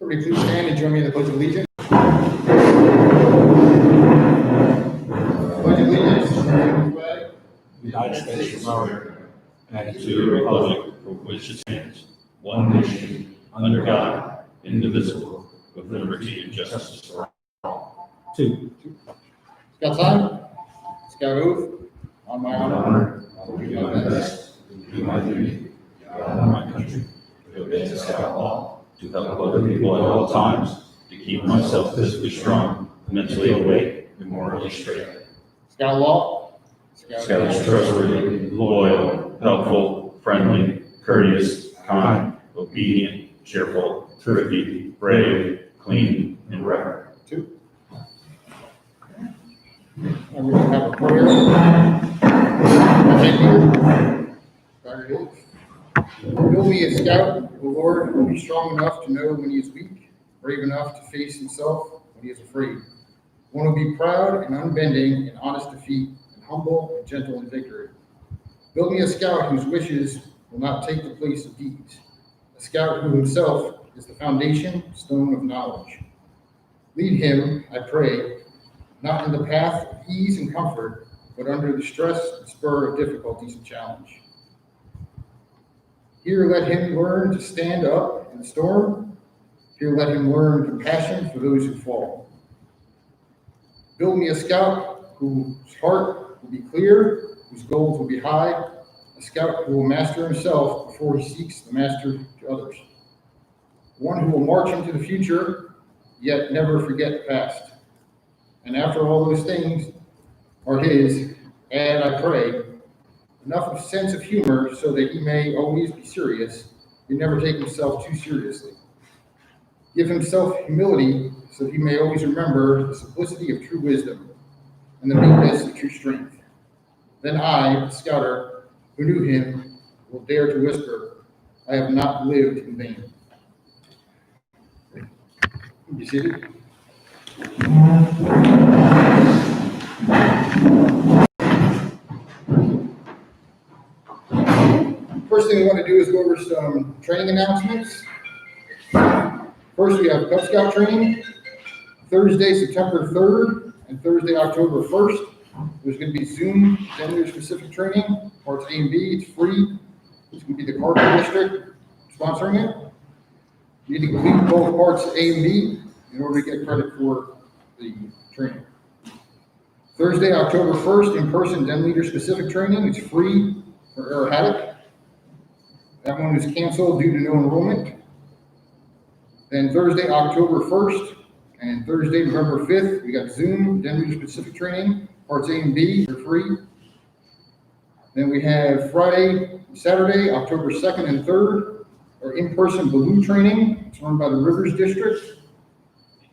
Everybody please stand and join me in the Pledge of Allegiance. Pledge of Allegiance to the flag, United States of America, and to the republic for which it stands, one nation, under God, indivisible, with liberty and justice for all. Two. Scout time, Scout oath, on my honor, I will do my best to do my duty, to honor my country, to obey the Scout law, to help other people at all times, to keep myself physically strong, mentally awake, and morally straight. Scout law, Scout is trustworthy, loyal, helpful, friendly, courteous, kind, obedient, cheerful, thrifty, brave, clean, and reverent. two. And we're going to have a prayer. Thank you. Very good. Will be a scout, the Lord will be strong enough to know when he is weak, brave enough to face himself when he is afraid. One will be proud and unbending in honest defeat, and humble and gentle in victory. Build me a scout whose wishes will not take the place of deeds, a scout who himself is the foundation stone of knowledge. Lead him, I pray, not in the path of ease and comfort, but under the stress and spur of difficulties and challenge. Here let him learn to stand up in the storm. Here let him learn compassion for those who fall. Build me a scout whose heart will be clear, whose goals will be high, a scout who will master himself before he seeks the master to others. One who will march into the future, yet never forget the past. And after all those things are his, add, I pray, enough of sense of humor so that he may always be serious and never take himself too seriously. Give himself humility so he may always remember the simplicity of true wisdom and the meekness of true strength. Then I, the scouter who knew him, will dare to whisper, I have not lived in vain. You see it? First thing we want to do is go over some training announcements. First, we have Cub Scout training, Thursday, September 3rd, and Thursday, October 1st. There's going to be Zoom gender-specific training, parts A and B. It's free. It's going to be the Cardinal District sponsoring it. You need to complete both parts A and B in order to get credit for the training. Thursday, October 1st, in-person Den Leader-specific training. It's free for Arrohattoc. That one was canceled due to no enrollment. Then Thursday, October 1st, and Thursday, November 5th, we got Zoom, Den Leader-specific training, parts A and B, they're free. Then we have Friday, Saturday, October 2nd and 3rd, our in-person balloon training. It's run by the Rivers District.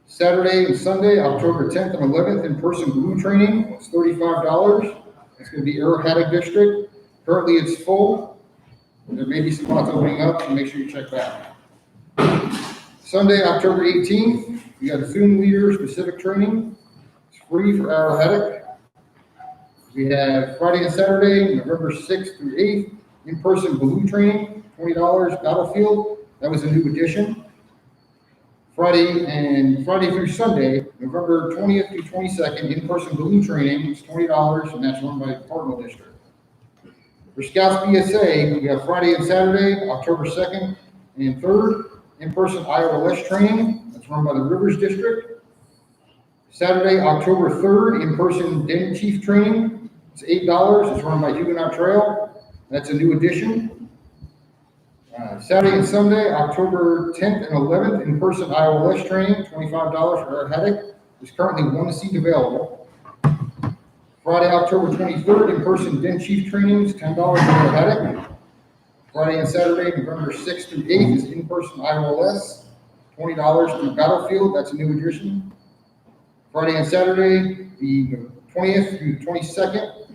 Saturday and Sunday, October 10th and 11th, in-person balloon training. It's $35. It's going to be Arrohattoc District. Currently, it's full. There may be some spots opening up, so make sure you check that. Sunday, October 18th, we got a Zoom leader-specific training. It's free for Arrohattoc. We have Friday and Saturday, November 6th through 8th, in-person balloon training, $20 Battlefield. That was a new addition. Friday through Sunday, November 20th through 22nd, in-person balloon training. It's $20, and that's run by the Cardinal District. For Scouts BSA, we have Friday and Saturday, October 2nd and 3rd, in-person ILS training. That's run by the Rivers District. Saturday, October 3rd, in-person Den Chief training. It's $8. It's run by Huguenot Trail. That's a new addition. Saturday and Sunday, October 10th and 11th, in-person IOLS training, $25 for Arrohattoc. There's currently one seat available. Friday, October 23rd, in-person Den Chief trainings, $10 for Arrohattoc. Friday and Saturday, November 6th through 8th, is in-person IOLS, $20 through Battlefield. That's a new addition. Friday and Saturday, the 20th through the 22nd,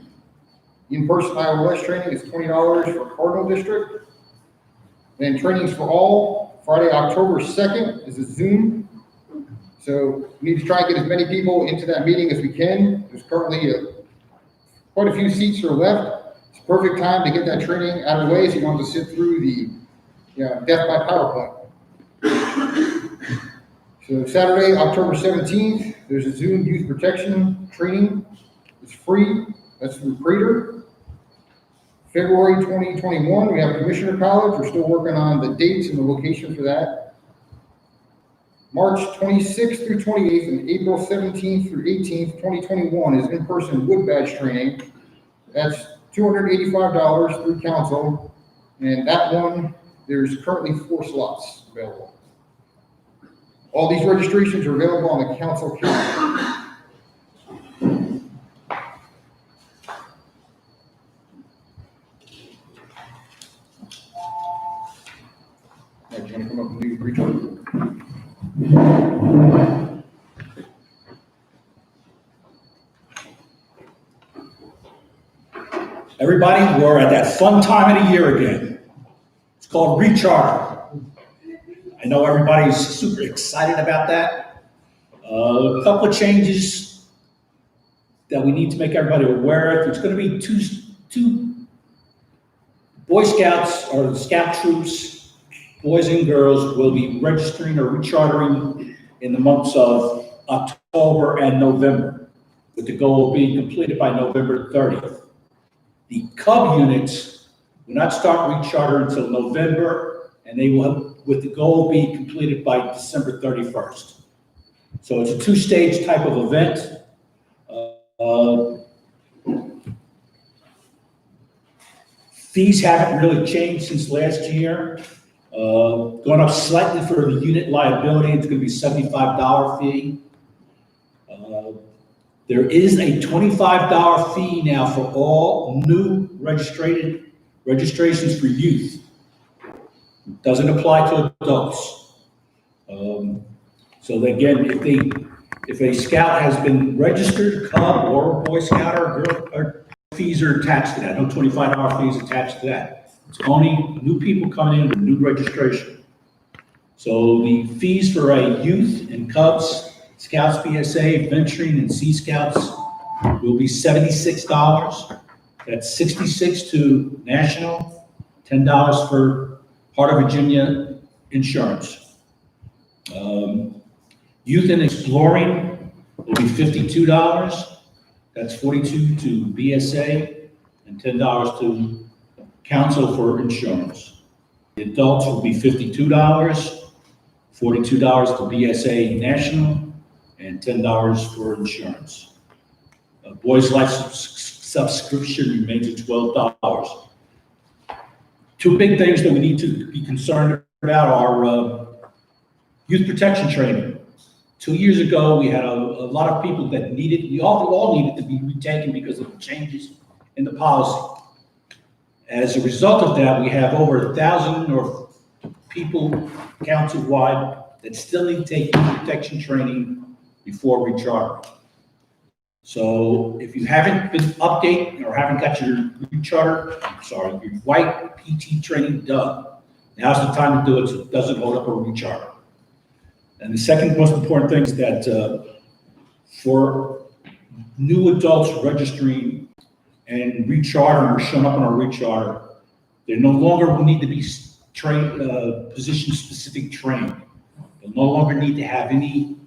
in-person IOLS training is $20 for Cardinal District. Then trainings for all, Friday, October 2nd is a Zoom. So we need to try and get as many people into that meeting as we can. There's currently quite a few seats are left. It's a perfect time to get that training out of the way so you don't have to sit through the death by PowerPoint. So Saturday, October 17th, there's a Zoom youth protection training. It's free. That's through Recharter. February 2021, we have Commissioner College. We're still working on the dates and the location for that. March 26th through 28th and April 17th through 18th, 2021 is in-person wood badge training. That's $285 through council. And that one, there's currently 4 slots available. All these registrations are available on the council calendar. Do you want to come up and do Recharter? Everybody, we're at that fun time of the year again. It's called Recharter. I know everybody's super excited about that. A couple of changes that we need to make everybody aware of. There's going to be two Boy Scouts or the Scout troops, boys and girls, will be registering or rechartering in the months of October and November, with the goal of being completed by November 30th. The Cub units will not start recharter until November, and they will, with the goal, be completed by December 31st. So it's a 2-stage type of event. Fees haven't really changed since last year. Going up slightly for the unit liability, it's going to be $75 fee. There is a $25 fee now for all new registrations for youth. It doesn't apply to adults. So again, if a scout has been registered, Cub or Boy Scout or girl, fees are attached to that. No $25 fees attached to that. It's only new people coming in with new registration. So the fees for a youth and Cubs, Scouts, BSA, Venturing, and Sea Scouts will be $76. That's $66 to national, $10 for Heart of Virginia insurance. Youth and Exploring will be $52. That's $42 to BSA and $10 to Council for insurance. The adults will be $52, $42 to BSA national, and $10 for insurance. Boys Life subscription remains at $12. Two big things that we need to be concerned about are youth protection training. 2 years ago, we had a lot of people that we all needed to be retaken because of the changes in the policy. As a result of that, we have over 1,000 or people council-wide that still need to take youth protection training before recharter. So if you haven't been updated or haven't got your your white PT training done, now's the time to do it so it doesn't hold up a recharter. And the second most important thing is that for new adults registering and rechartering or showing up on a recharter, they no longer will need to be trained, position-specific trained. They'll no longer need to have any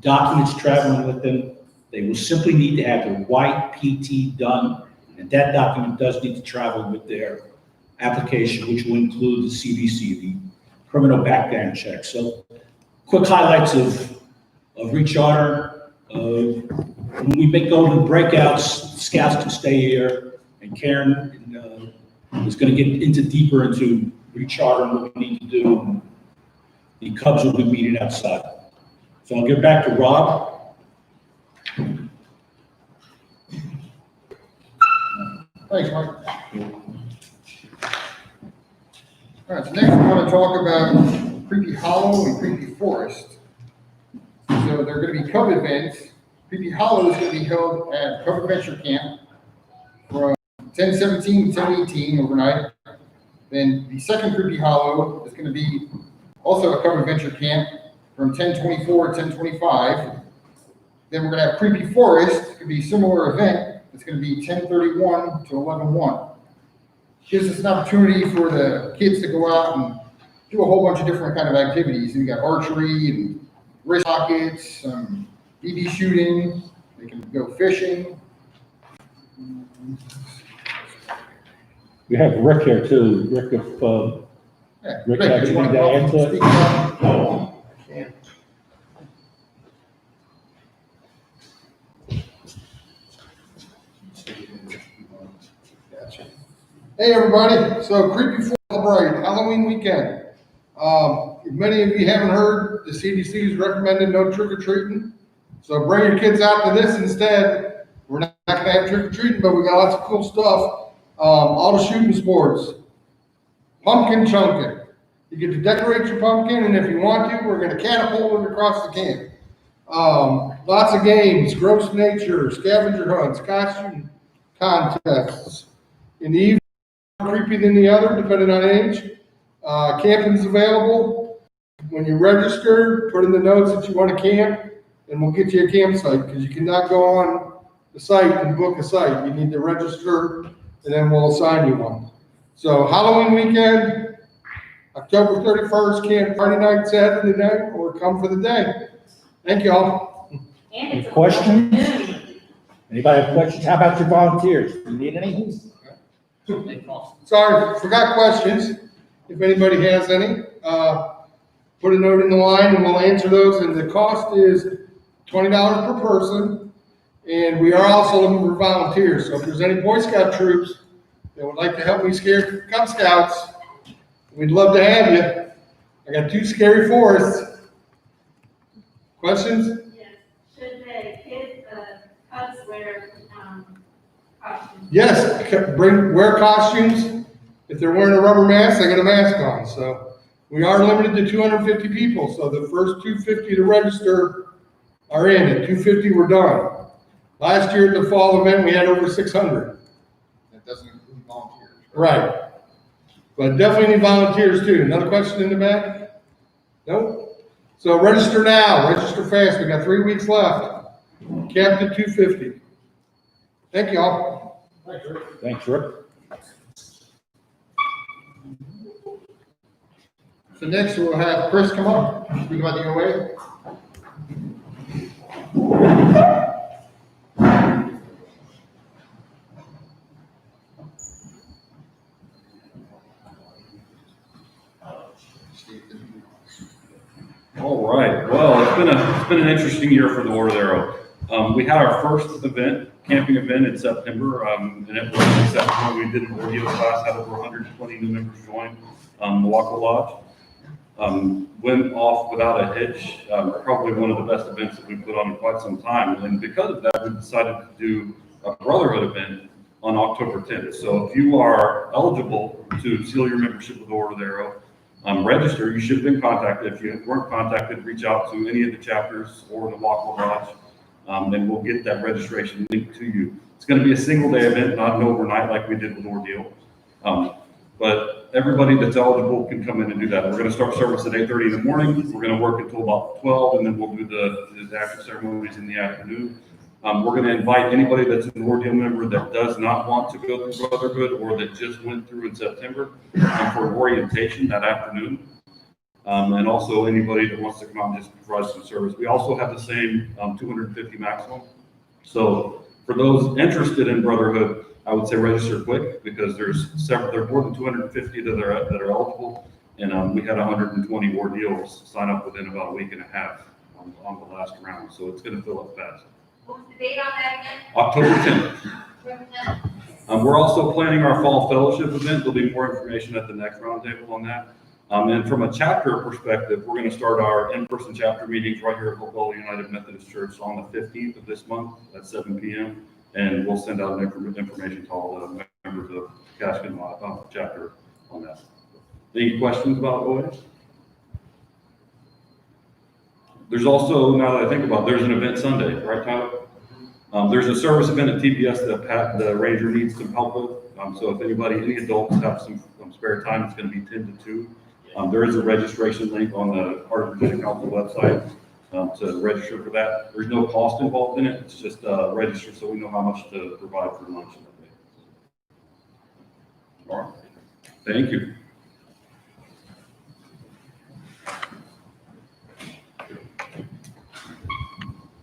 documents traveling with them. They will simply need to have their white PT done, and that document does need to travel with their application, which will include the CBC, the criminal background check. So, quick highlights of recharter. When we go to breakouts, scouts can stay here, and Karen is going to get deeper into recharter what we need to do. And the Cubs will be meeting outside. So I'll get back to Rob. Thanks, Mike. All right, so next we want to talk about Creepy Hollow and Creepy Forest. So they're going to be Cub events. Creepy Hollow is going to be held at Cub Adventure Camp from 10/17 to 10/18 overnight. Then the second Creepy Hollow is going to be also a Cub Adventure Camp from 10/24 to 10/25. Then we're going to have Creepy Forest. It's going to be a similar event. It's going to be 10/31 to 11/1. Gives us an opportunity for the kids to go out and do a whole bunch of different kind of activities. We got archery and wrist rockets, BB shooting. They can go fishing. We have Rick here too. Rick, if Yeah, Rick, Rick, you you want need to to add to it? speak up? I can't. Gotcha. Hey, everybody. So, Creepy Forest Celebrate Halloween weekend. If many of you haven't heard, the CDC has recommended no trick-or-treating. So, bring your kids out to this instead. We're not going to have trick-or-treating, but we got lots of cool stuff. All the shooting sports. Pumpkin chunking. You get to decorate your pumpkin, and if you want to, we're going to catapult it across the camp. Lots of games, gross nature, scavenger hunts, costume contests. In the evening, more creepy than the other, depending on age. Camping's available. When you register, put in the notes that you want to camp, and we'll get you a campsite, because you cannot go on the site and book a site. You need to register, and then we'll assign you one. So Halloween weekend, October 31st, camp Friday night, Saturday night, or come for the day. Thank you all. Any questions? Anybody have questions? How about your volunteers? You need any? Sorry, forgot questions. If anybody has any, put a note in the line and we'll answer those. And the cost is $20 per person. And we are also looking for volunteers. So if there's any Boy Scout troops that would like to help me scare Cub Scouts, we'd love to have you. I got 2 scary forests. Questions? Yes. Should the kids, Cubs wear, costumes? Yes, wear costumes. If they're wearing a rubber mask, they get a mask on. So we are limited to 250 people. So the first 250 to register are in. At 250, we're done. Last year at the fall event, we had over 600. That doesn't include volunteers. Right. But definitely need volunteers too. Another question in the back? Nope. So register now. Register fast. We got 3 weeks left. Capped at 250. Thank you all. Thanks, Rick. Thanks, Rick. So next we'll have Chris come up, speak about the OA. All right. Well, it's been an interesting year for the Order Arrow. We had our first event, camping event in September, and it was exceptional. We did an ordeal class, had over 120 new members join the Waco Lodge. Went off without a hitch. Probably one of the best events that we've put on in quite some time. And because of that, we decided to do a Brotherhood event on October 10th. So if you are eligible to seal your membership with the Order of the Arrow, register. You should have been contacted. If you weren't contacted, reach out to any of the chapters or the Waco Lodge, and we'll get that registration link to you. It's going to be a single-day event, not an overnight like we did with Ordeal. But everybody that's eligible can come in and do that. We're going to start service at 8:30 in the morning. We're going to work until about 12, and then we'll do the after ceremonies in the afternoon. We're going to invite anybody that's an Ordeal member that does not want to go through Brotherhood or that just went through in September for orientation that afternoon. And also anybody that wants to come out and just provide some service. We also have the same 250 maximum. So for those interested in Brotherhood, I would say register quick because there's more than 250 that are eligible. And we had 120 Ordeals sign up within about a week and a half on the last round. So it's going to fill up fast. What was the date on that again? October 10th. We're also planning our fall fellowship event. There'll be more information at the next roundtable on that. And from a chapter perspective, we're going to start our in-person chapter meetings right here at Hopewell United Methodist Church on the 15th of this month at 7 p.m. And we'll send out information to all the members of the Cascade chapter on that. Any questions about OS? There's also, now that I think about it, there's an event Sunday, right, Tyler? There's a service event at TPS that Pat, the ranger, needs some help with. So if any adults have some spare time, it's going to be 10 to 2. There is a registration link on the Heart of Virginia Council website to register for that. There's no cost involved in it. It's just register so we know how much to provide for lunch. All right. Thank you.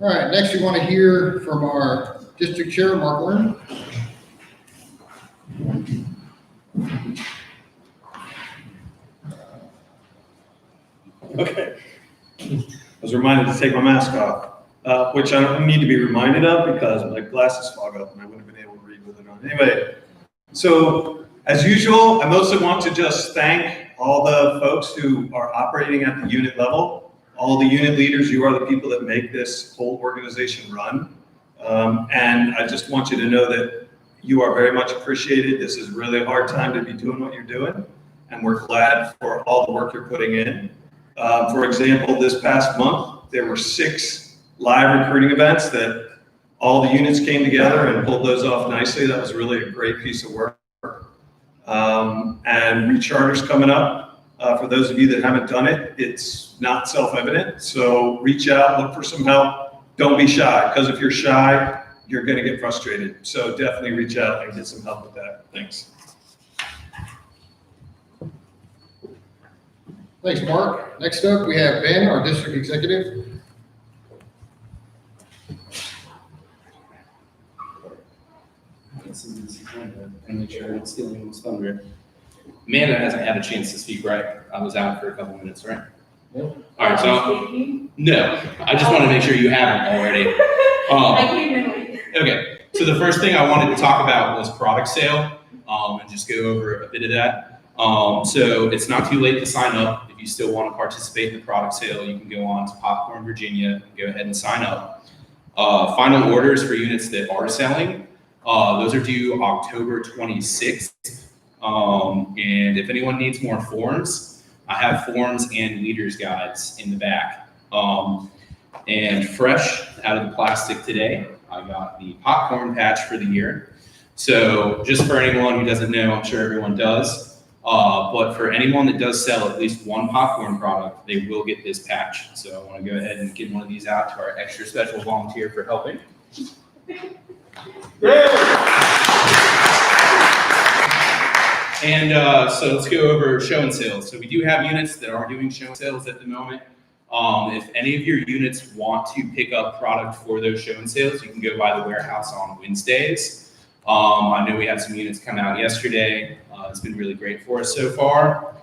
All right, next we want to hear from our district chair, Mark Lerner. Okay. I was reminded to take my mask off, which I don't need to be reminded of because my glasses fog up and I wouldn't have been able to read with it on. Anyway, so as usual, I mostly want to just thank all the folks who are operating at the unit level. All the unit leaders, you are the people that make this whole organization run. And I just want you to know that you are very much appreciated. This is really a hard time to be doing what you're doing. And we're glad for all the work you're putting in. For example, this past month, there were 6 live recruiting events that all the units came together and pulled those off nicely. That was really a great piece of work. And Recharter's coming up. For those of you that haven't done it, it's not self-evident. So reach out, look for some help. Don't be shy, because if you're shy, you're going to get frustrated. So definitely reach out and get some help with that. Thanks. Thanks, Mark. Next up, we have Ben, our district executive. And make sure it's stealing this thunder. Amanda hasn't had a chance to speak, right? I was out for a couple minutes, right? Nope. All right, so no, I just want to make sure you haven't already. I came in late. Okay, so the first thing I wanted to talk about was product sale, and just go over a bit of that. So it's not too late to sign up. If you still want to participate in the product sale, you can go on to Popcorn Virginia and go ahead and sign up. Final orders for units that are selling, those are due October 26th. And if anyone needs more forms, I have forms and leaders guides in the back. And fresh out of the plastic today, I got the popcorn patch for the year. So just for anyone who doesn't know, I'm sure everyone does, but for anyone that does sell at least one popcorn product, they will get this patch. So I want to go ahead and get one of these out to our extra special volunteer for helping. And so let's go over show and sales. So we do have units that are doing show and sales at the moment. If any of your units want to pick up product for those show and sales, you can go by the warehouse on Wednesdays. I know we had some units come out yesterday. It's been really great for us so far.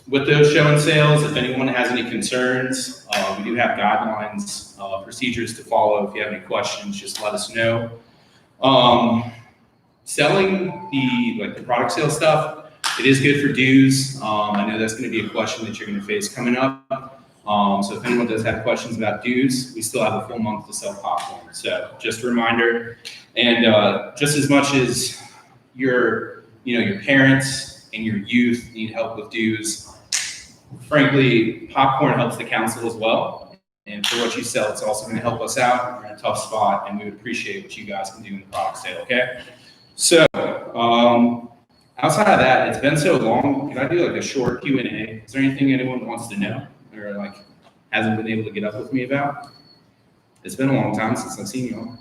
With those show and sales, if anyone has any concerns, we do have guidelines, procedures to follow. If you have any questions, just let us know. Selling the product sale stuff, it is good for dues. I know that's going to be a question that you're going to face coming up. So if anyone does have questions about dues, we still have a full month to sell popcorn. So just a reminder, and just as much as your parents and your youth need help with dues, frankly, popcorn helps the council as well. And for what you sell, it's also going to help us out. We're in a tough spot, and we would appreciate what you guys can do in the product sale, okay? So, outside of that, it's been so long. Can I do like a short Q&A? Is there anything anyone wants to know or hasn't been able to get up with me about? It's been a long time since I've seen y'all.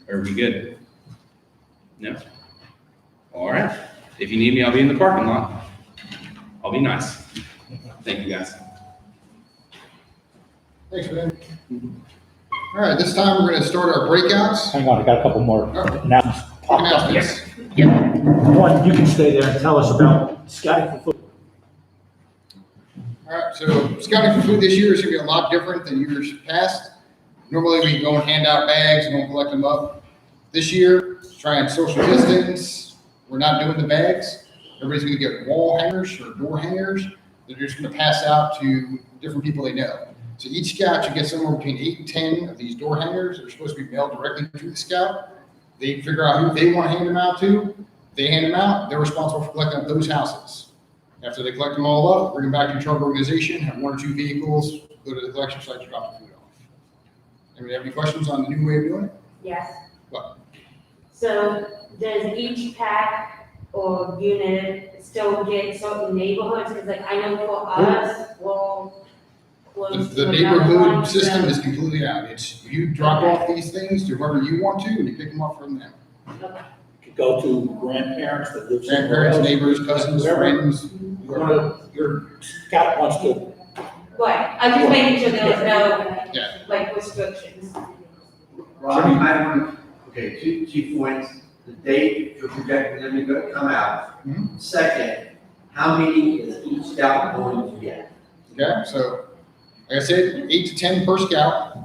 Are we good? No? All right. If you need me, I'll be in the parking lot. I'll be nice. Thank you, guys. Thanks, Ben. All right, this time we're going to start our breakouts. Hang on, I got a couple more announcements. Announcements. One, you can stay there and tell us about scouting for food. All right, so scouting for food this year is going to be a lot different than years past. Normally we go and hand out bags and we'll collect them up. This year, trying social distance, we're not doing the bags. Everybody's gonna get wall hangers or door hangers. They're just gonna pass out to different people they know. So each scout should get somewhere between 8 and 10 of these door hangers. They're supposed to be mailed directly to the scout. They figure out who they want to hand them out to. They hand them out. They're responsible for collecting up those houses. After they collect them all up, bring them back to your charter organization, have 1 or 2 vehicles, go to the collection site to drop the food off. Anybody have any questions on the new way of doing it? Yes. What? So does each pack or unit still get certain neighborhoods? Because like I know for us, well, The neighborhood system is completely out. It's, you drop off these things to whoever you want to, and you pick them up from them. You could go to grandparents that live somewhere Grandparents, else. neighbors, cousins, friends. Your scout wants to, Right, I'm just making sure there was no, Yeah. like, restrictions. Rob, I want, okay, two points. The date you're projecting them to come out. Mhm. Second, how many is each scout going to get? Okay, so, like I said, 8 to 10 per scout.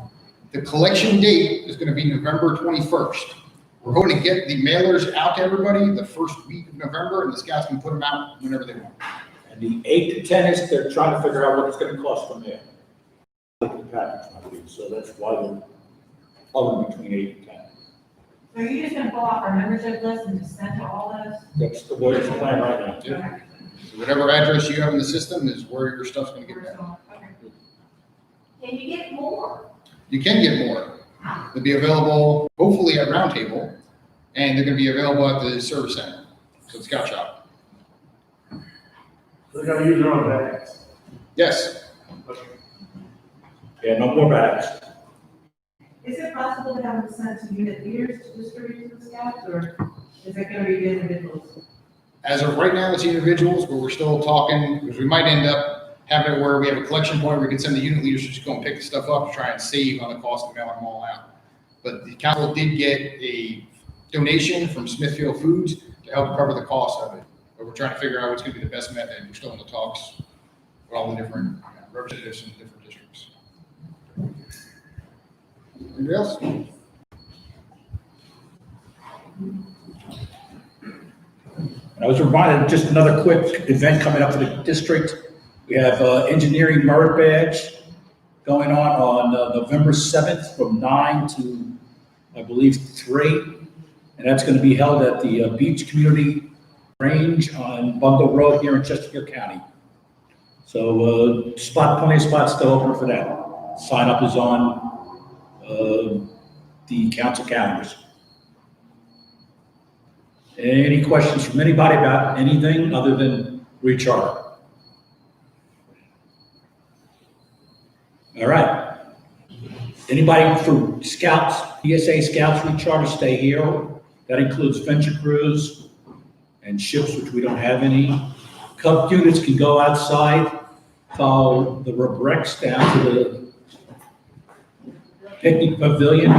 The collection date is gonna be November 21st. We're hoping to get the mailers out to everybody the first week of November, and the scouts can put them out whenever they want. and the 8 to 10 is, they're trying to figure out what it's gonna cost from there. The package might be, so that's why they're hovering between 8 and 10. So you're just gonna pull off our membership list and just send to all those? That's the way it's planned right now. Yeah. So whatever address you have in the system is where your stuff's gonna get mailed. Okay. Can you get more? You can get more. They'll be available hopefully at Roundtable, and they're gonna be available at the service center, so the scout shop. They're gonna use their own bags. Yes, Yeah, no more bags. Is it possible to have them sent to unit leaders to distribute to the scouts, or is it gonna be the individuals? as of right now, it's individuals, but we're still talking, because we might end up having it where we have a collection point where we can send the unit leaders to just go and pick the stuff up to try and save on the cost of mailing them all out. But the council did get a donation from Smithfield Foods to help cover the cost of it. But we're trying to figure out what's gonna be the best method. We're still in the talks with all the different representatives in different districts. Anybody else? I was reminded, just another quick event coming up for the district. We have engineering merit badge going on November 7th from 9 to, I believe, 3. And that's going to be held at the Beach Community Range on Bundle Road here in Chesterfield County. So plenty of spots still open for that. Sign up is on the council calendars. Any questions from anybody about anything other than Recharter? All right. Anybody for Scouts, BSA Scouts Recharter, stay here. That includes venture crews and ships, which we don't have any. Cub units can go outside, follow the rubrics down to the picnic pavilion.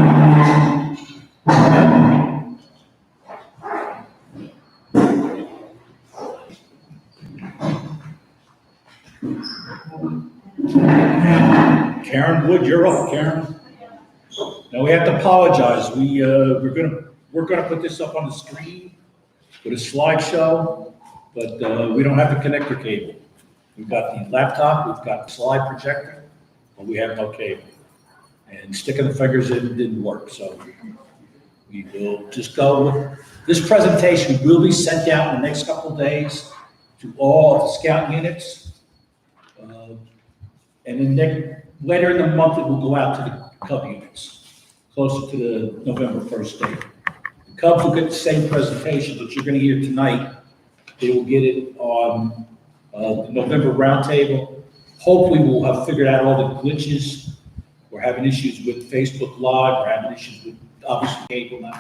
Karen Wood, you're up, Karen. Now we have to apologize. We're gonna put this up on the screen with a slideshow, but we don't have the connector cable. We've got the laptop, we've got the slide projector, but we have no cable. And sticking the fingers in didn't work, so we will just go with, this presentation will be sent out in the next couple of days to all of the scout units. And then later in the month, it will go out to the Cub units, closer to the November 1st date. The Cubs will get the same presentation that you're going to hear tonight. They will get it on the November roundtable. Hopefully, we'll have figured out all the glitches. We're having issues with Facebook Live. We're having issues with obviously cable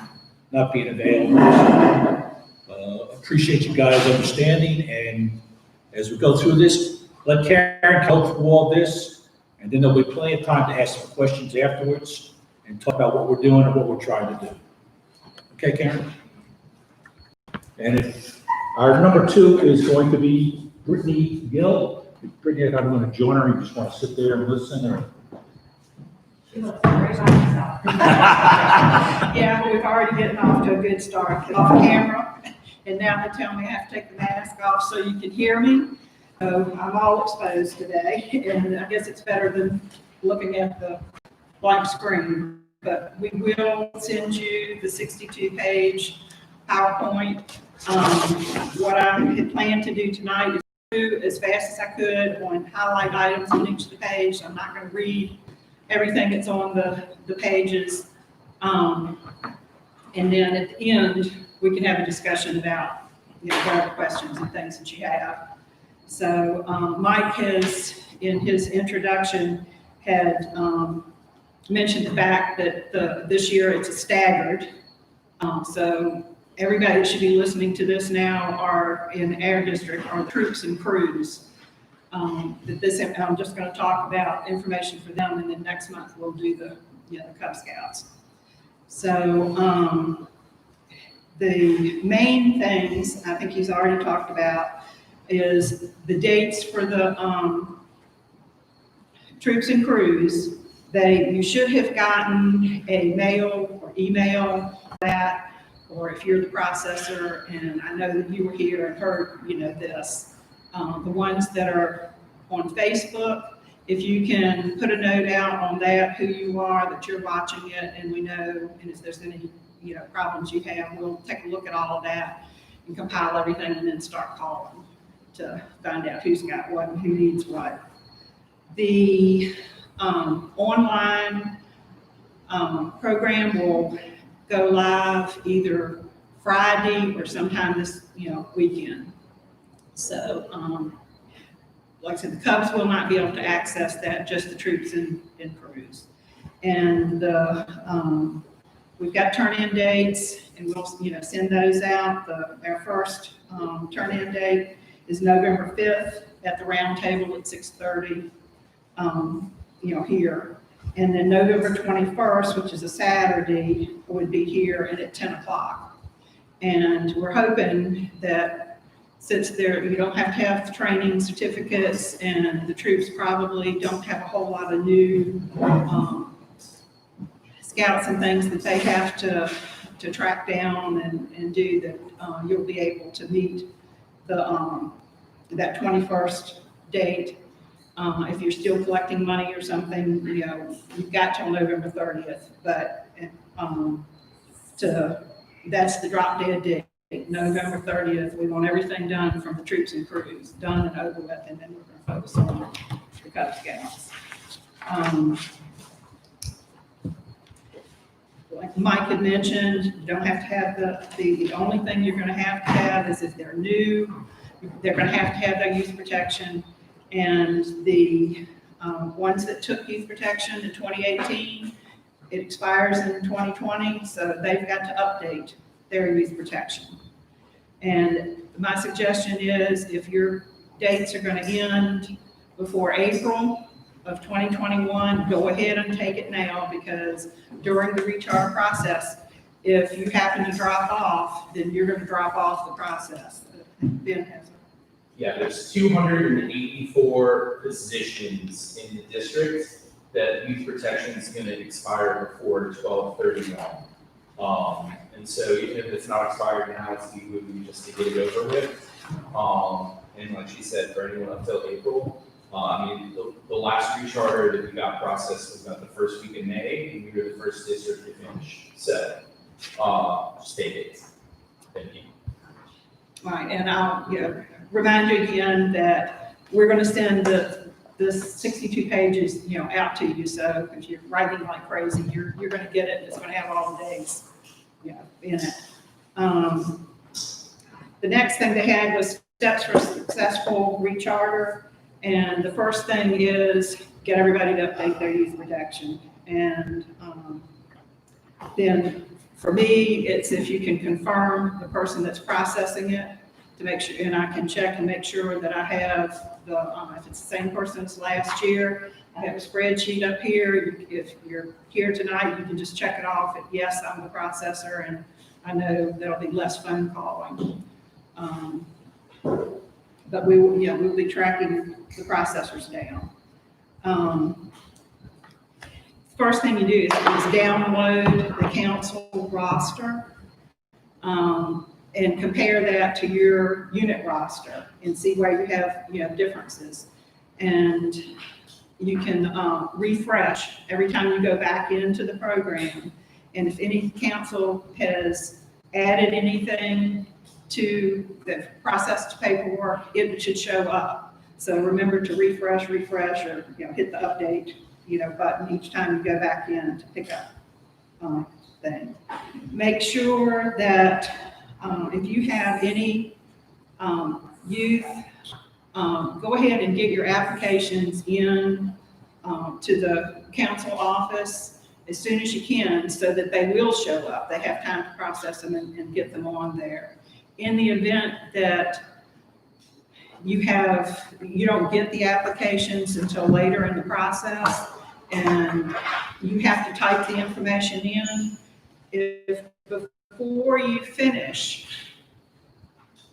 not being available. Appreciate you guys understanding, and as we go through this, let Karen go through all this, and then there'll be plenty of time to ask some questions afterwards and talk about what we're doing and what we're trying to do. Okay, Karen? And our number 2 is going to be Brittany Gill. Brittany, I don't want to join her, you just want to sit there and listen, or? She looks great by herself. Yeah, we've already gotten off to a good start, off camera, and now they tell me I have to take the mask off so you can hear me. So I'm all exposed today, and I guess it's better than looking at the blank screen. But we will send you the 62-page PowerPoint. What I had planned to do tonight is do as fast as I could on highlight items on each of the pages. I'm not going to read everything that's on the pages. And then at the end, we can have a discussion about, whatever questions and things that you have. So Mike has, in his introduction, had mentioned the fact that this year it's a staggered. So everybody that should be listening to this now are in our district are the troops and crews. I'm just going to talk about information for them, and then next month we'll do the Cub Scouts. So the main things I think he's already talked about is the dates for the troops and crews. You should have gotten a mail or email that, or if you're the processor, and I know that you were here and heard, this, the ones that are on Facebook, if you can put a note out on that, who you are, that you're watching it, and we know, and if there's any, problems you have, we'll take a look at all of that and compile everything and then start calling to find out who's got what and who needs what. The online program will go live either Friday or sometime this weekend. So like I said, the Cubs will not be able to access that, just the troops and crews. And we've got turn-in dates, and we'll send those out. Our first turn-in date is November 5th at the Roundtable at 6:30. Here. And then November 21st, which is a Saturday, would be here and at 10 o'clock. And we're hoping that since you don't have to have training certificates, and the troops probably don't have a whole lot of new scouts and things that they have to track down and do, that you'll be able to meet that 21st date. If you're still collecting money or something, you've got till November 30th, but that's the drop dead date, November 30th. We want everything done from the troops and crews, done and over with, and then we're going to focus on the Cub Scouts. Like Mike had mentioned, you don't have to have the only thing you're going to have is if they're new, they're going to have their youth protection. And the ones that took youth protection in 2018, it expires in 2020, so they've got to update their youth protection. And my suggestion is, if your dates are going to end before April of 2021, go ahead and take it now, because during the recharter process, if you happen to drop off, then you're going to drop off the process. Ben has Yeah, there's 284 positions in the district that youth protection is going to expire before 12/31. And so even if it's not expired now, it's moving just to get it over with. And like she said, for anyone up till April, the last recharter that we got processed was about the first week in May, and we were the first district to finish. So, just take it. Thank you. right, and I'll remind you again that we're going to send this 62 pages out to you. So if you're writing like crazy, you're going to get it. It's going to have all the dates in it. The next thing they had was steps for successful recharter. And the first thing is get everybody to update their youth protection. And then for me, it's if you can confirm the person that's processing it to make sure, and I can check and make sure that I have if it's the same person as last year, I have a spreadsheet up here. If you're here tonight, you can just check it off. Yes, I'm the processor, and I know there'll be less phone calling. But we'll be tracking the processors down. first thing you do is download the council roster, and compare that to your unit roster and see where you have, differences. And you can refresh every time you go back into the program. And if any council has added anything to the processed paperwork, it should show up. So remember to refresh, or, hit the update, button each time you go back in to pick up things. Make sure that if you have any youth, go ahead and get your applications in to the council office as soon as you can, so that they will show up. They have time to process them and get them on there. In the event that you don't get the applications until later in the process, and you have to type the information in, if before you finish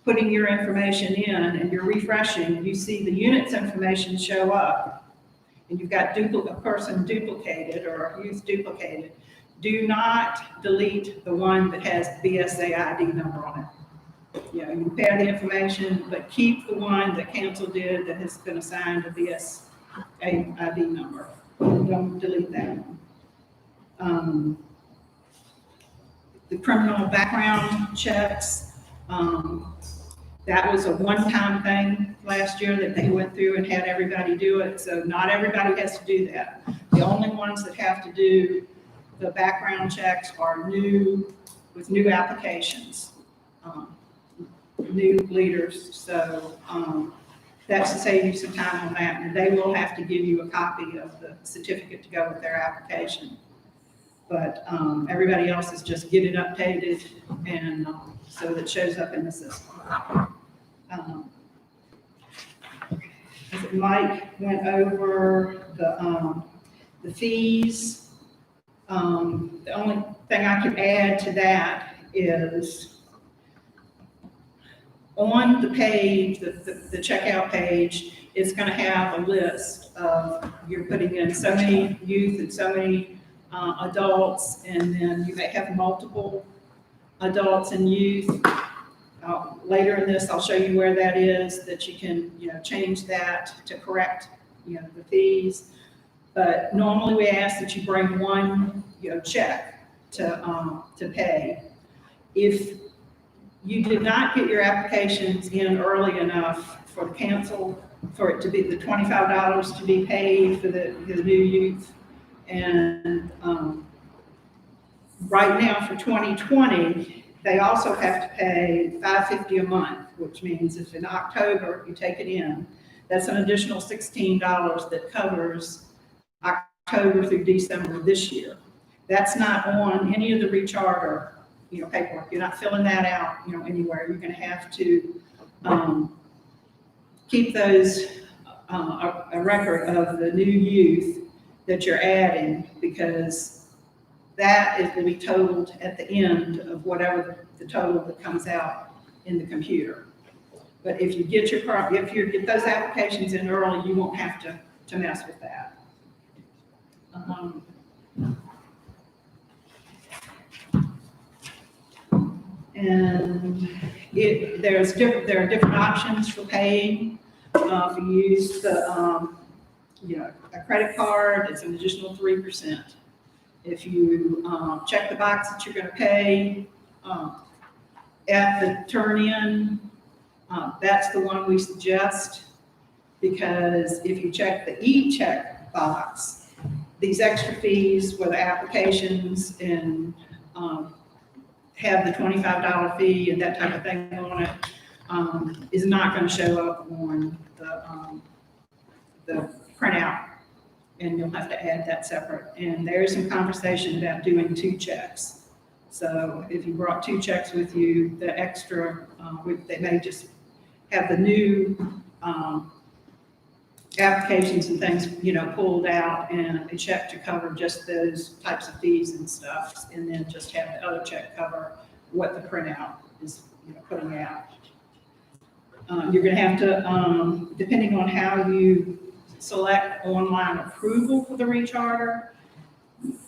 putting your information in and you're refreshing, you see the unit's information show up, and you've got a person duplicated or a youth duplicated, do not delete the one that has the BSA ID number on it. You compare the information, but keep the one that council did that has been assigned a BSA ID number. Don't delete that one. The criminal background checks, that was a one-time thing last year that they went through and had everybody do it. So not everybody has to do that. The only ones that have to do the background checks are with new applications, new leaders. So that's to save you some time on that. And they will have to give you a copy of the certificate to go with their application. But everybody else is just get it updated and so that it shows up in the system. Mike went over the fees. The only thing I can add to that is on the page, the checkout page, it's going to have a list of you're putting in so many youth and so many adults, and then you may have multiple adults and youth. Later in this, I'll show you where that is, that you can, change that to correct, the fees. But normally we ask that you bring one, check to pay. If you did not get your applications in early enough for the council, for it to be the $25 to be paid for the new youth, and right now for 2020, they also have to pay $5.50 a month, which means if in October you take it in, that's an additional $16 that covers October through December of this year. That's not on any of the Recharter, paperwork. You're not filling that out, anywhere. You're going to have to keep those a record of the new youth that you're adding, because that is going to be totaled at the end of whatever the total that comes out in the computer. But if you get get those applications in early, you won't have to mess with that. And there are different options for paying. If you use a credit card, it's an additional 3%. If you check the box that you're going to pay at the turn-in, that's the one we suggest, because if you check the e-check box, these extra fees where the applications and have the $25 fee and that type of thing on it is not going to show up on the printout. And you'll have to add that separate. And there is some conversation about doing 2 checks. So if you brought 2 checks with you, the extra, they may just have the new applications and things, pulled out, and a check to cover just those types of fees and stuff, and then just have the other check cover what the printout is, putting out. You're going to have to, depending on how you select online approval for the Recharter,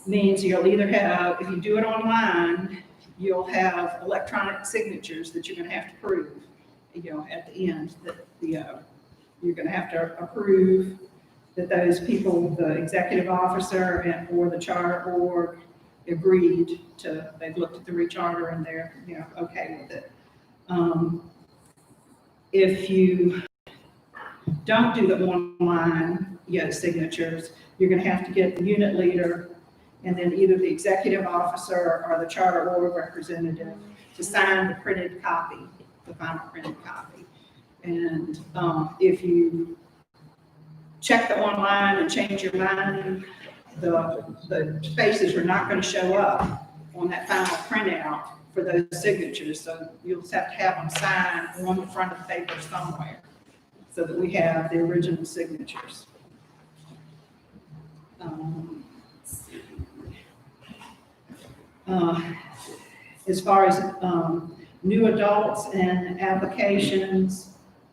means you'll either have, if you do it online, you'll have electronic signatures that you're gonna have to prove, at the end, that you're gonna have to approve that those people, the executive officer or the charter org agreed to, they've looked at the recharter and they're, okay with it. If you don't do the online, signatures, you're gonna have to get the unit leader and then either the executive officer or the charter org representative to sign the printed copy, the final printed copy. And if you check the online and change your mind, the spaces are not going to show up on that final printout for those signatures. So you'll just have to have them signed on the front of the paper somewhere so that we have the original signatures. As far as new adults and applications,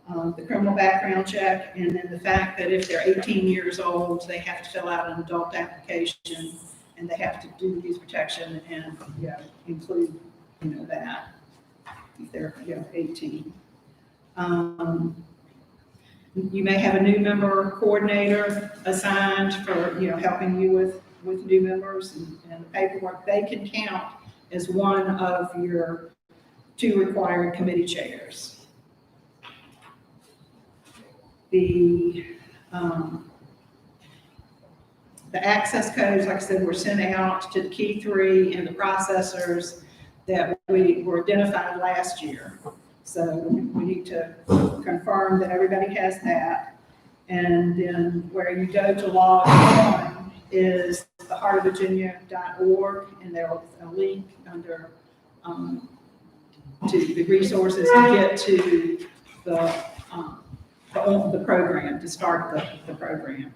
the criminal background check, and then the fact that if they're 18 years old, they have to fill out an adult application, and they have to do use protection and include that if they're 18. You may have a new member coordinator assigned for helping you with new members and the paperwork. They can count as one of your 2 required committee chairs. The access codes, like I said, were sent out to the key 3 and the processors that were identified last year. So we need to confirm that everybody has that. And then where you go to log on is the heartofvirginia.org, and there's a link under to the resources to get to the program, to start the program.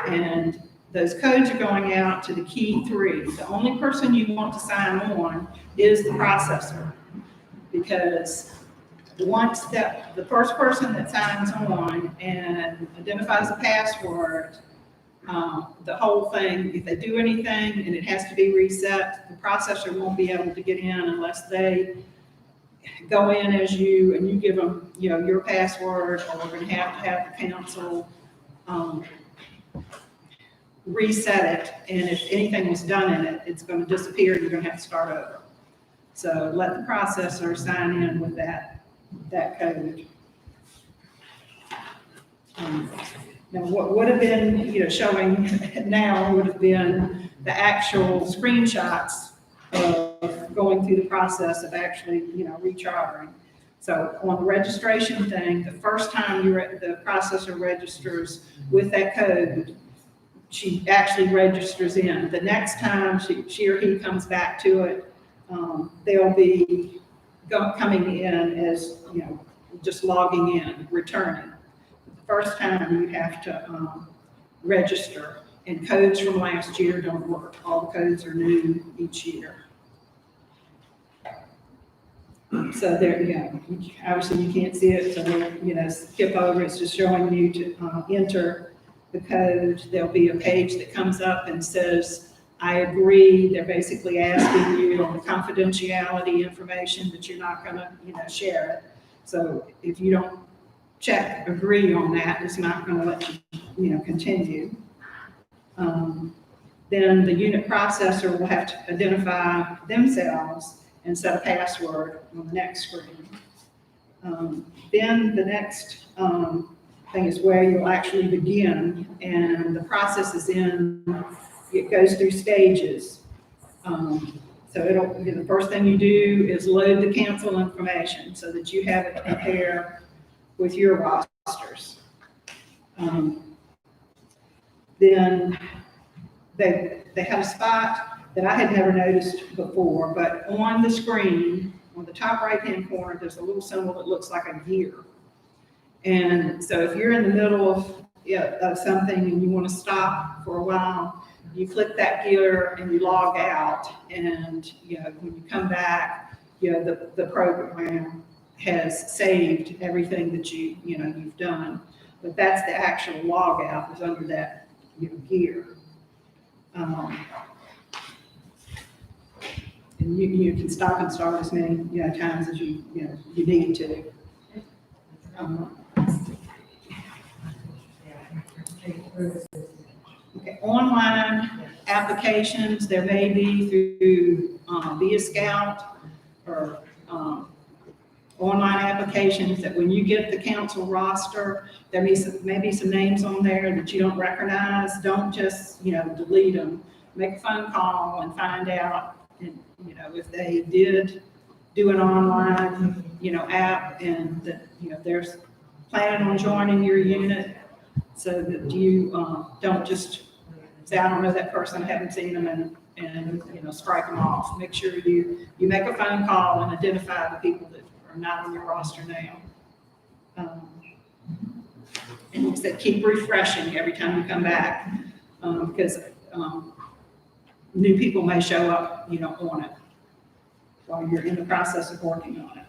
And those codes are going out to the key 3. The only person you want to sign on is the processor, because once the first person that signs on and identifies the password, the whole thing, if they do anything and it has to be reset, the processor won't be able to get in unless they go in as you and you give them, your password, or we're going to have the council reset it. And if anything was done in it, it's going to disappear. You're going to have to start over. So let the processor sign in with that code. Now, what would have been, showing now would have been the actual screenshots of going through the process of actually, rechartering. So on the registration thing, the first time the processor registers with that code, she actually registers in. The next time she or he comes back to it, they'll be coming in as, just logging in, returning. The first time you have to register, and codes from last year don't work. All the codes are new each year. So there, obviously you can't see it, so we'll, skip over. It's just showing you to enter the code. There'll be a page that comes up and says, I agree. They're basically asking you on the confidentiality information that you're not going to, share it. So if you don't check agree on that, it's not going to let you, continue. Then the unit processor will have to identify themselves and set a password on the next screen. Then the next thing is where you'll actually begin, and the process is it goes through stages. So the first thing you do is load the council information so that you have it to compare with your rosters. Then they have a spot that I had never noticed before, but on the screen, on the top right-hand corner, there's a little symbol that looks like a gear. And so if you're in the middle of something and you want to stop for a while, you click that gear and you log out, and when you come back, the program has saved everything that you've done. But that's the actual log out is under that gear. And you can stop and start as many, times as you need to. Okay, online applications, there may be through, Be a Scout or, online applications that when you get the council roster, there may be some names on there that you don't recognize. Don't just, delete them. Make a phone call and find out, if they did do an online, app and that, they're planning on joining your unit so that you, don't just say, I don't know that person, I haven't seen them and strike them off. Make sure you make a phone call and identify the people that are not on your roster now. And like I said, keep refreshing every time you come back, because new people may show up, on it while you're in the process of working on it.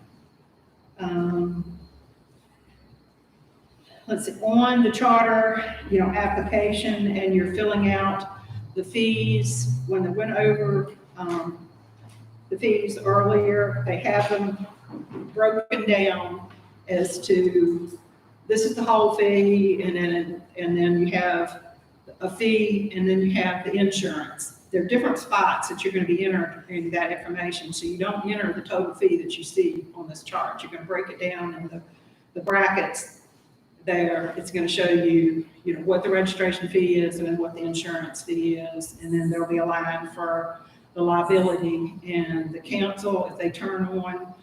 Let's see, on the charter, application, and you're filling out the fees. When they went over the fees earlier, they have them broken down as to, this is the whole fee, and then you have a fee, and then you have the insurance. There are different spots that you're going to be entering that information, so you don't enter the total fee that you see on this chart. You're going to break it down in the brackets there. It's going to show you, what the registration fee is and then what the insurance fee is, and then there'll be a line for the liability and the council. If they turn on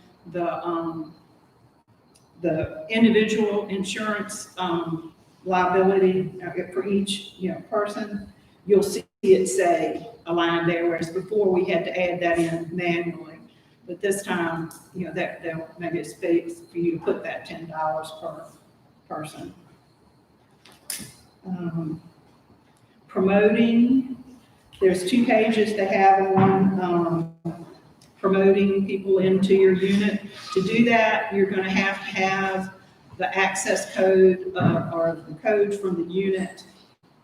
the individual insurance liability for each person, you'll see it say a line there, whereas before we had to add that in manually. But this time, that they'll maybe it's space for you to put that $10 per person. Promoting, there's 2 pages to have on promoting people into your unit. To do that, you're going to have the access code or the code from the unit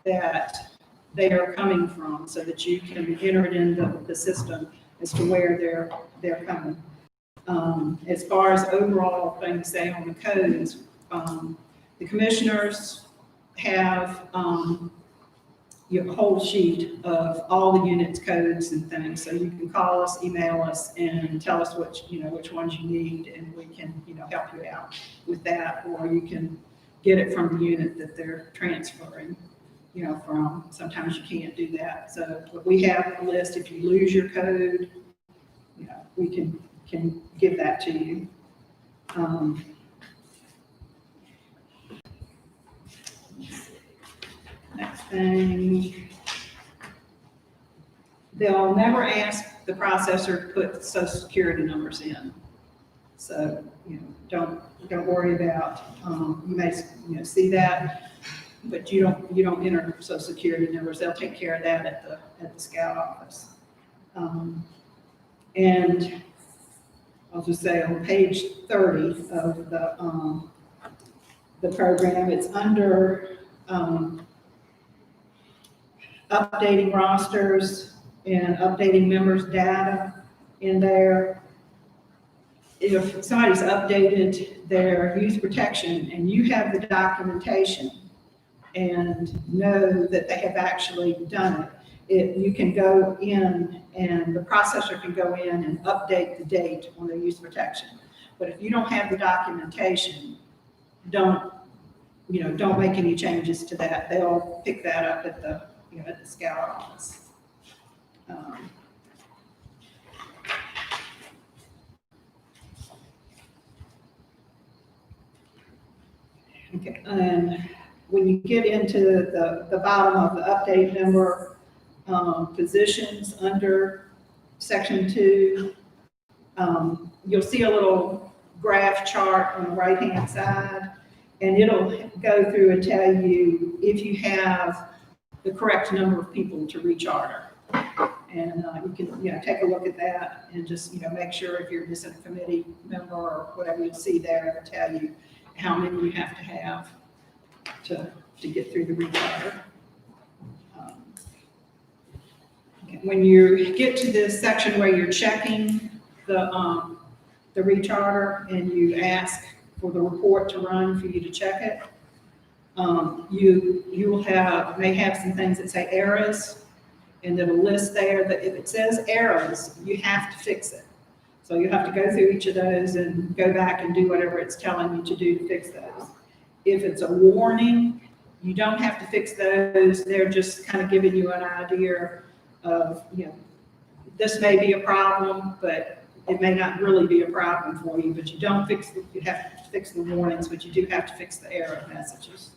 that they are coming from, so that you can enter it in the system as to where they're coming. As far as overall things say on the codes, the commissioners have your whole sheet of all the units, codes, and things. So you can call us, email us, and tell us which ones you need, and we can help you out with that, or you can get it from the unit that they're transferring from. Sometimes you can't do that. So but we have a list. If you lose your code, we can give that to you. Next thing, they'll never ask the processor to put social security numbers in. So, don't worry about, you may, see that, but you don't enter social security numbers. They'll take care of that at the SCOUT office. And I'll just say on page 30 of the program, it's under, updating rosters and updating members' data in there. If somebody's updated their youth protection and you have the documentation and know that they have actually done it, you can go in and the processor can go in and update the date on their youth protection. But if you don't have the documentation, don't make any changes to that. They'll pick that up at the SCOUT office. Okay, and when you get into the bottom of the update number positions under section 2, you'll see a little graph chart on the right-hand side, and it'll go through and tell you if you have the correct number of people to recharter. And you can take a look at that and just make sure if you're just a committee member or whatever, you'll see there to tell you how many you have to get through the recharter. Okay. when you get to this section where you're checking the recharter and you ask for the report to run for you to check it, you will may have some things that say errors, and it'll list there that if it says errors, you have to fix it. So you have to go through each of those and go back and do whatever it's telling you to do to fix those. If it's a warning, you don't have to fix those. They're just kind of giving you an idea of, this may be a problem, but it may not really be a problem for you, but you don't fix you have to fix the warnings, but you do have to fix the error messages.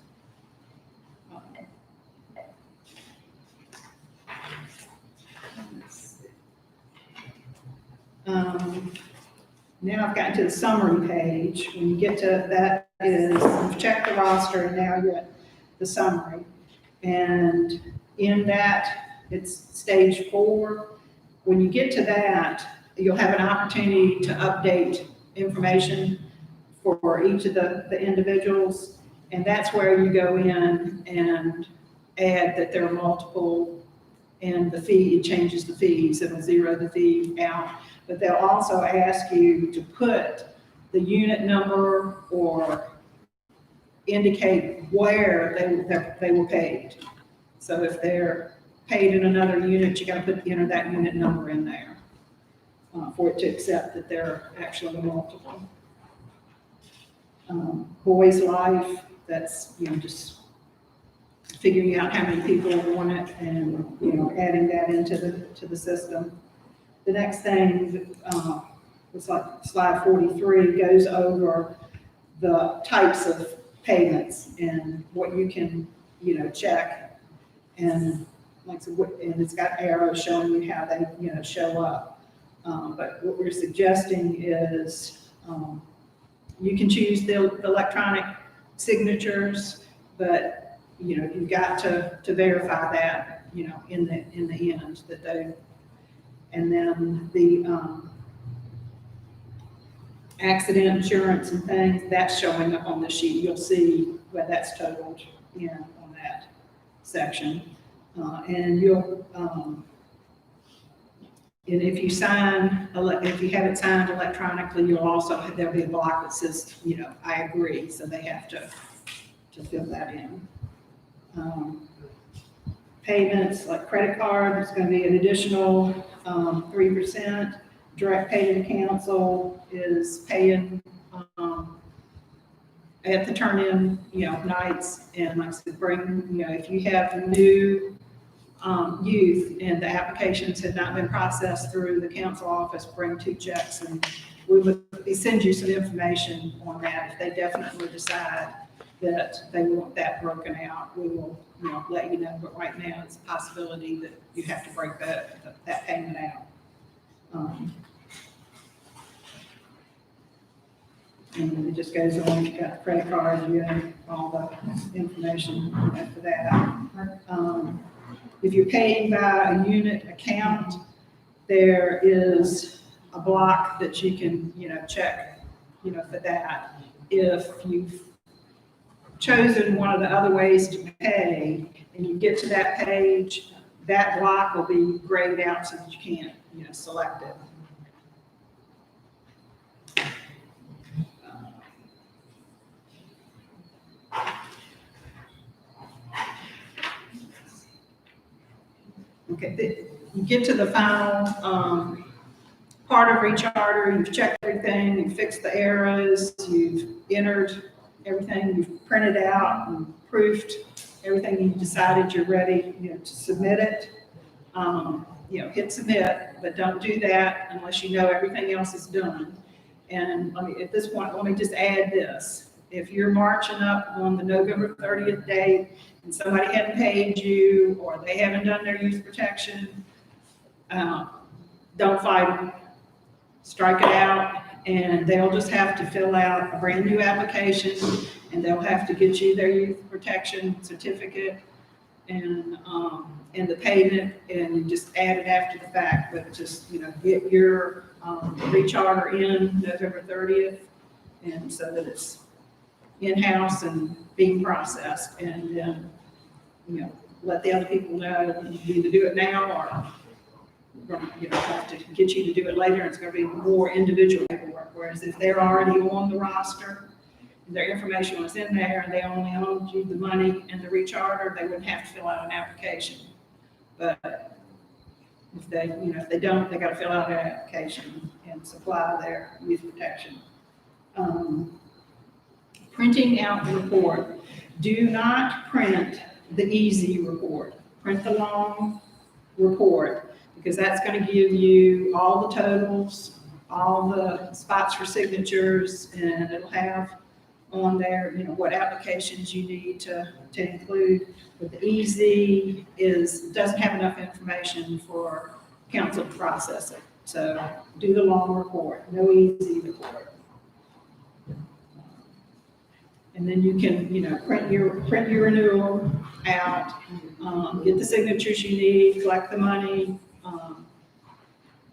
Now I've gotten to the summary page. When you get to that you've checked the roster and now you're at the summary. And in that, it's stage 4. When you get to that, you'll have an opportunity to update information for each of the individuals. And that's where you go in and add that there are multiple, and the fee, it changes the fees. It'll zero the fee out. But they'll also ask you to put the unit number or indicate where they were paid. So if they're paid in another unit, you got to enter that unit number in there for it to accept that they're actually multiple. Boys Life, that's just figuring out how many people are on it and adding that into the system. The next thing, it's like slide 43, goes over the types of payments and what you can, check. And and it's got arrows showing you how they, show up. But what we're suggesting is you can choose the electronic signatures, but you've got to verify that, in the end that they. And then the accident insurance and things, that's showing up on the sheet. You'll see where that's totaled on that section. And you'll, and if you have it signed electronically, there'll be a block that says, I agree. So they have to fill that in. Payments like credit card is going to be an additional 3%. Direct pay to the council is paying at the turn-in, nights, and like I said, bring, if you have new youth and the applications have not been processed through the council office, bring 2 checks, and we would send you some information on that. If they definitely decide that they want that broken out, we will, let you know. But right now, it's a possibility that you have to break that payment out. And it just goes on. You got the credit card, you have all the information for that. If you're paying by a unit account, there is a block that you can, check, for that. If you've chosen one of the other ways to pay and you get to that page, that block will be grayed out so that you can't, select it. Okay, you get to the final part of Recharter. You've checked everything, you've fixed the errors, you've entered everything, you've printed out and proofed everything. You decided you're ready, to submit it. Hit submit, but don't do that unless you know everything else is done. And at this point, let me just add this. If you're marching up on the November 30th date and somebody hadn't paid you or they haven't done their youth protection, don't fight them. Strike it out, and they'll just have to fill out a brand new application, and they'll have to get you their youth protection certificate and the payment, and just add it after the fact. But just get your Recharter in November 30th, and so that it's in-house and being processed, and then let the other people know. You either do it now we're gonna, have to get you to do it later. It's gonna be more individual paperwork, whereas if they're already on the roster, their information was in there, and they only owed you the money and the recharter, they wouldn't have to fill out an application. But if they, if they don't, they gotta fill out an application and supply their youth protection. Printing out the report. Do not print the easy report. Print the long report, because that's gonna give you all the totals, all the spots for signatures, and it'll have on there, what applications you need to include. But the easy doesn't have enough information for council to process it. So do the long report, no easy report. And then you can, print your renewal out, get the signatures you need, collect the money,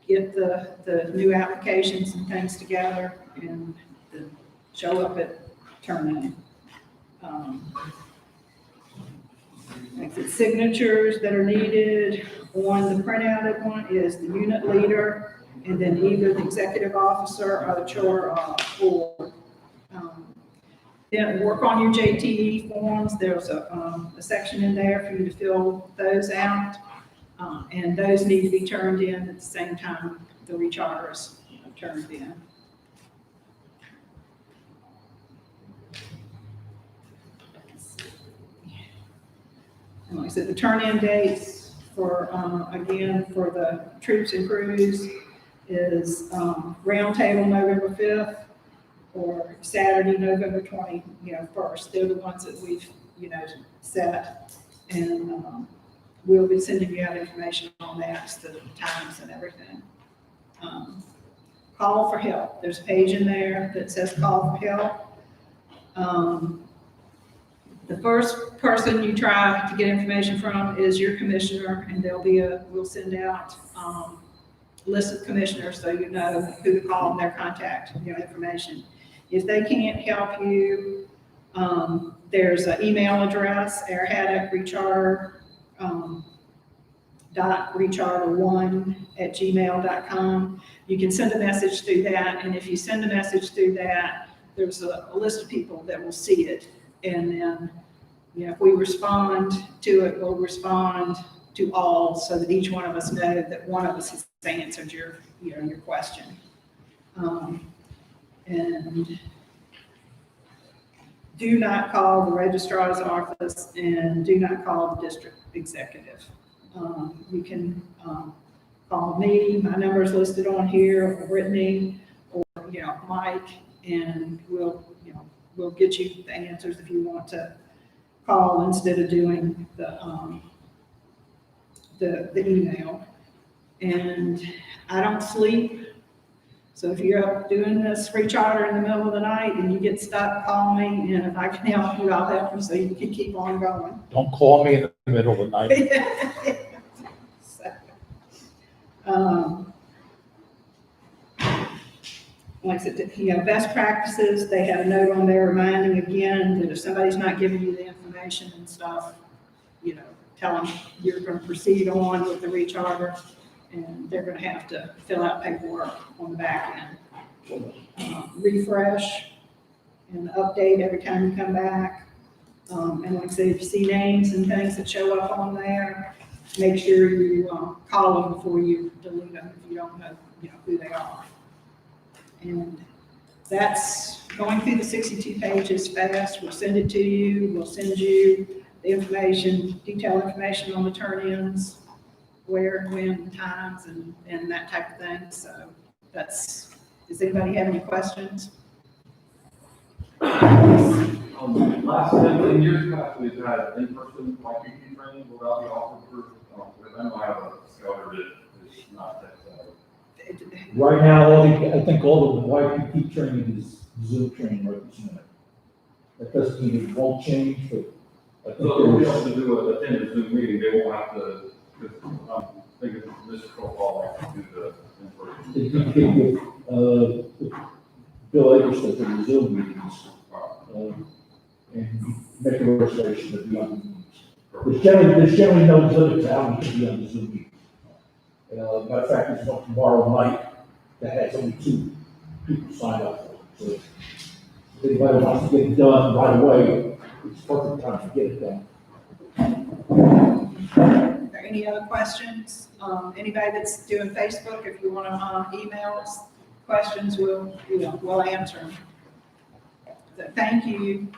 get the new applications and things together, and then show up at turn-in. Like the signatures that are needed on the printout one is the unit leader, and then either the executive officer or the charter board. Then work on your JTE forms. There's a section in there for you to fill those out, and those need to be turned in at the same time the recharter is turned in. And like I said, the turn-in dates for, again, for the troops and crews is Roundtable November 5th or Saturday, November 21st. They're the ones that we've, set. And we'll be sending you out information on that, the times and everything. Call for help. There's a page in there that says call for help. The first person you try to get information from is your commissioner, and we'll send out a list of commissioners so you know who to call and their contact information. If they can't help you, there's an email address, Arrohattoc Recharter, .recharter1@gmail.com. You can send a message through that, and if you send a message through that, there's a list of people that will see it. And then, if we respond to it, we'll respond to all so that each one of us know that one of us has answered your question. And do not call the registrar's office, and do not call the district executive. You can call me. My number is listed on here, or Brittany, or Mike, and we'll get you the answers if you want to call instead of doing the email. And I don't sleep, so if you're up doing this recharter in the middle of the night and you get stuck, call me, and if I can help you, I'll help you so you can keep on going. Don't call me in the middle of the night. Like I said, best practices, they have a note on there reminding again that if somebody's not giving you the information and stuff, tell them you're going to proceed on with the recharter, and they're going to have to fill out paperwork on the back end. Refresh and update every time you come back. And like I said, if you see names and things that show up on there, make sure you call them before you delete them if you don't know, who they are. And that's going through the 62 pages fast. We'll send it to you. We'll send you the information, detailed information on the turn-ins, where, when, times, and that type of thing. So does anybody have any questions? Last time, in years past, we've had in-person YPP training. Will that be offered for, I know I have a scouter that is not that. Right now, I think all of the YPP training is Zoom training right this minute. That doesn't mean it won't change, but I think So they'll be able to do attend a Zoom meeting. They won't have to, because I'm thinking this profile like to do the in-person. if you can get Bill Agerstedt in the Zoom meetings, and make a reservation to be on the meetings. There's generally no limit to how many can be on the Zoom meeting. Matter of fact, there's one tomorrow night that has only 2 people signed up for it. So if anybody wants to get it done right away, it's perfect time to get it done. Are there any other questions? Anybody that's doing Facebook, if you want to email us questions, we'll answer them. So thank you.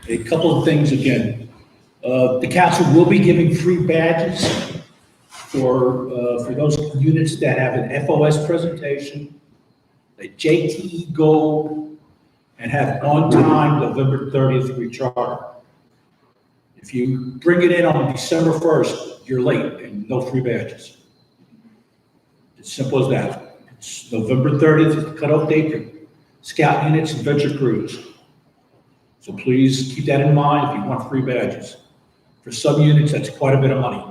A couple of things again. The council will be giving free badges for those units that have an FOS presentation, a JTE goal, and have on-time November 30th recharter. If you bring it in on December 1st, you're late and no free badges. It's simple as that. It's November 30th is the cutoff date for scout units and venture crews. So please keep that in mind if you want free badges. For some units, that's quite a bit of money.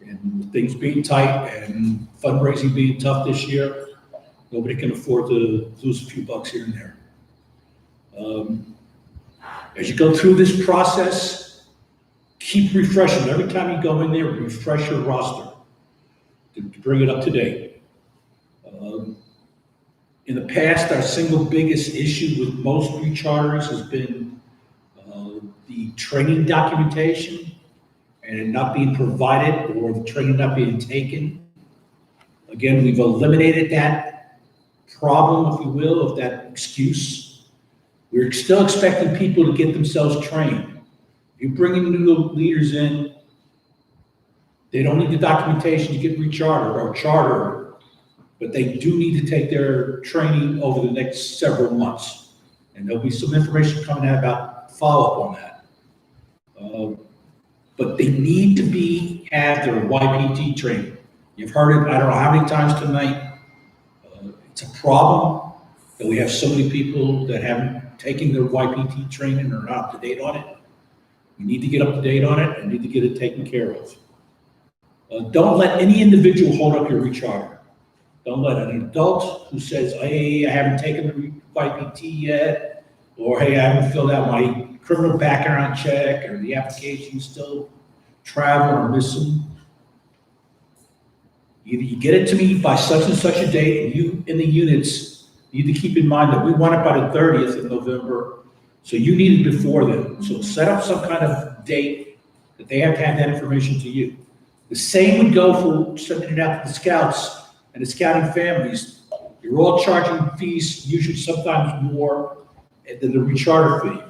And with things being tight and fundraising being tough this year, nobody can afford to lose a few bucks here and there. As you go through this process, keep refreshing. Every time you go in there, refresh your roster to bring it up to date. In the past, our single biggest issue with most recharters has been the training documentation and it not being provided or the training not being taken. Again, we've eliminated that problem, if you will, of that excuse. We're still expecting people to get themselves trained. You're bringing new leaders in, they don't need the documentation to get rechartered or chartered, but they do need to take their training over the next several months. And there'll be some information coming out about follow-up on that. But they need to have their YPT training. You've heard it, I don't know how many times tonight. It's a problem that we have so many people that haven't taken their YPT training or not up to date on it. We need to get up to date on it and need to get it taken care of. Don't let any individual hold up your recharter. Don't let an adult who says, hey, I haven't taken the YPT yet, or hey, I haven't filled out my criminal background check, or the application still travel or missing. Either you get it to me by such and such a date, and you in the units need to keep in mind that we want it by the 30th of November, so you need it before then. So set up some kind of date that they have to have that information to you. The same would go for sending it out to the scouts and the scouting families. You're all charging fees, usually sometimes more than the recharter fee.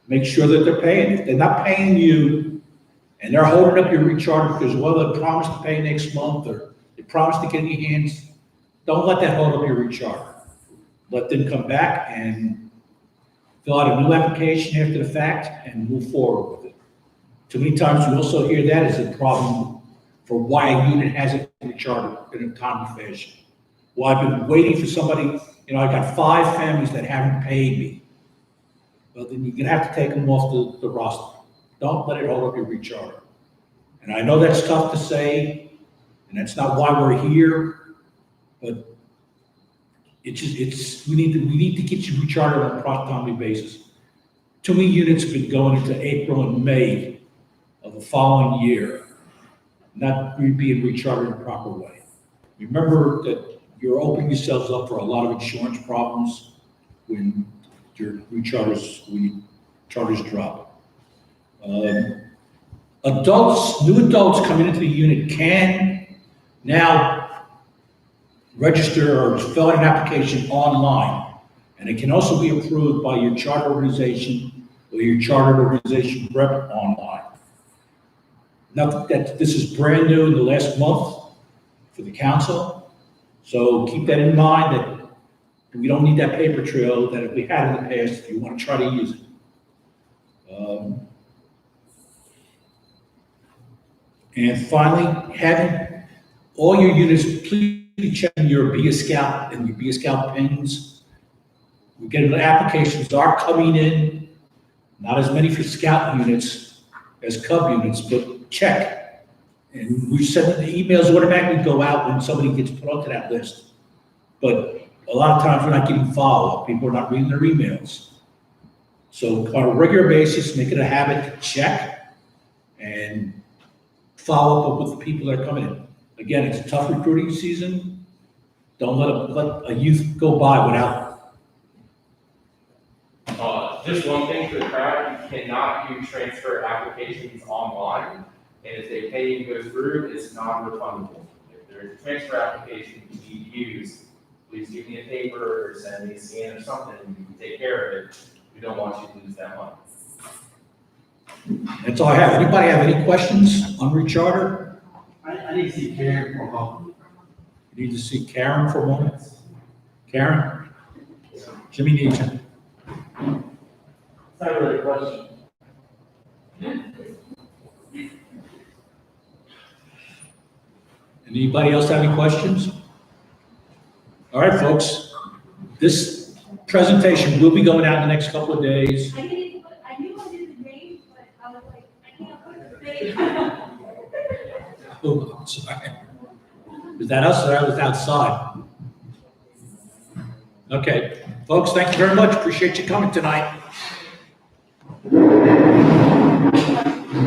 Make sure that they're paying. If they're not paying you and they're holding up your recharter because, well, they promised to pay next month or they promised to get in your hands, don't let that hold up your recharter. Let them come back and fill out a new application after the fact and move forward with it. Too many times we also hear that as a problem for why a unit hasn't been rechartered in a timely fashion. Well, I've been waiting for somebody, I got 5 families that haven't paid me. Well, then you're gonna have to take them off the roster. Don't let it hold up your recharter. And I know that's tough to say, and that's not why we're here, but we need to get you rechartered on a timely basis. Too many units have been going into April and May of the following year, not being rechartered in the proper way. Remember that you're opening yourselves up for a lot of insurance problems when your charters drop. New adults coming into the unit can now register or fill out an application online, and it can also be approved by your charter organization or your chartered organization rep online. Now that this is brand new in the last month for the council, so keep that in mind that we don't need that paper trail that we had in the past if you want to try to use it. And finally, having all your units, please check your Be a Scout and your Be a Scout pins. We're getting applications are coming in, not as many for Scout units as Cub units, but check. And we send the emails automatically go out when somebody gets put onto that list. But a lot of times we're not getting follow-up. People are not reading their emails. So on a regular basis, make it a habit to check. And follow up with the people that are coming in. Again, it's a tough recruiting season. Don't let a youth go by without. Just one thing for the crowd, you cannot do transfer applications online, and if they pay and go through, it's non-refundable. If there's a transfer application you need to use, please give me a paper or send me a scan or something, and we can take care of it. We don't want you to lose that money. That's all I have. Anybody have any questions on Recharter? I need to see Karen for help. You need to see Karen for a moment. Karen? Jimmy needs you. It's not really a question. Anybody else have any questions? All right, folks. This presentation will be going out in the next couple of days. I knew I did the name, but I was like, I can't put the name. Oh, I'm sorry. Was that us or I was outside? Okay, folks, thank you very much. Appreciate you coming tonight.